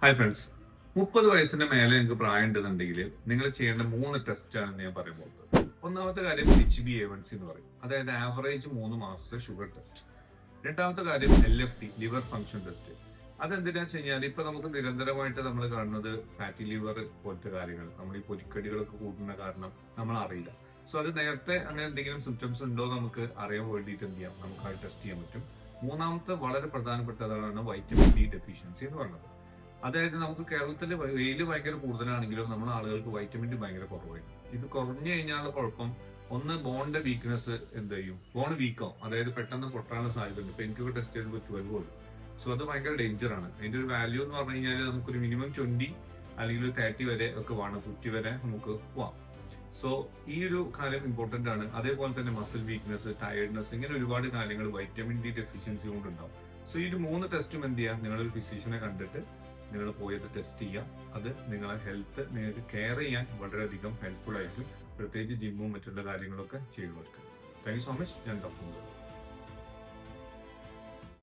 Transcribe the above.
Hi friends, 30 വയസ്സിന്റെ മേലെ നിങ്ങൾക്ക് പ്രായം ഉണ്ടെന്നുണ്ടെങ്കിൽ നിങ്ങൾ ചെയ്യേണ്ട 3 ടെസ്റ്റ് ആണെന്ന് ഞാൻ പറയുമ്പോൾ, ഒന്നാമത്തെ കാര്യം HbA1c എന്ന് പറയും, അതായത് ആവറേജ് 3 മാസത്തെ ഷുഗർ ടെസ്റ്റ്. രണ്ടാമത്തെ കാര്യം LFT, ലിവർ ഫംഗ്ഷൻ ടെസ്റ്റ്. അതെന്തിനാ വെച്ച് കഴിഞ്ഞാൽ ഇപ്പൊ നമുക്ക് നിരന്തരമായിട്ട് നമ്മൾ കാണുന്നത് ഫാറ്റി ലിവർ പോലത്തെ കാര്യങ്ങൾ, നമ്മൾ ഈ പൊരിക്കടികളൊക്കെ കൂട്ടുന്ന കാരണം നമ്മൾ അറിയില്ല. സോ അത് നേരത്തെ അങ്ങനെ എന്തെങ്കിലും സിംറ്റംസ് ഉണ്ടോ നമുക്ക് അറിയാൻ വേണ്ടിയിട്ട് എന്ത് ചെയ്യാം, നമുക്ക് അത് ടെസ്റ്റ് ചെയ്യാൻ പറ്റും. മൂന്നാമത്തെ വളരെ പ്രധാനപ്പെട്ടതാണ് വൈറ്റമിൻ ഡി ഡെഫിഷ്യൻസി എന്ന് പറയുന്നത്. അതായത് നമുക്ക് കേരളത്തിൽ വെയിൽ ഭയങ്കര കൂടുതലാണെങ്കിലും നമ്മുടെ ആളുകൾക്ക് വൈറ്റമിൻ ഡി ഭയങ്കര കുറവായിരിക്കും. ഇത് കുറഞ്ഞു കഴിഞ്ഞാലുള്ള കുഴപ്പം, ഒന്ന് ബോണിന്റെ വീക്ക്നെസ് എന്ത് ചെയ്യും, ബോൺ വീക്കാവും, അതായത് പെട്ടെന്ന് പൊട്ടാനുള്ള സാധ്യതയുണ്ട്. ഇപ്പൊ എനിക്കൊക്കെ ടെസ്റ്റ് ചെയ്തപ്പോൾ 12 പോലും. സോ അത് ഭയങ്കര ഡേഞ്ചർ ആണ്. അതിന്റെ ഒരു വാല്യൂ എന്ന് പറഞ്ഞു കഴിഞ്ഞാൽ നമുക്കൊരു മിനിമം 20 അല്ലെങ്കിൽ 30 വരെ ഒക്കെ വേണം, 50 വരെ നമുക്ക് പോവാം. സോ ഈ ഒരു കാര്യം ഇമ്പോർട്ടന്റ് ആണ്. അതേപോലെ തന്നെ മസിൽ വീക്ക്നെസ്, ടയർഡ്നെസ്, ഇങ്ങനെ ഒരുപാട് കാര്യങ്ങൾ വൈറ്റമിൻ ഡി ഡെഫിഷ്യൻസി കൊണ്ടുണ്ടാവും. സോ ഈ ഒരു 3 ടെസ്റ്റും എന്ത് ചെയ്യാം, നിങ്ങളൊരു ഫിസിഷ്യനെ കണ്ടിട്ട് നിങ്ങൾ പോയത് ടെസ്റ്റ് ചെയ്യാം. അത് നിങ്ങളെ ഹെൽത്ത് നിങ്ങൾക്ക് കെയർ ചെയ്യാൻ വളരെയധികം ഹെൽപ്ഫുൾ ആയിരിക്കും, പ്രത്യേകിച്ച് ജിമ്മും മറ്റുള്ള കാര്യങ്ങളൊക്കെ ചെയ്യുന്നവർക്ക്. Thank you so much. ഞാൻ ഡോക്ടർ.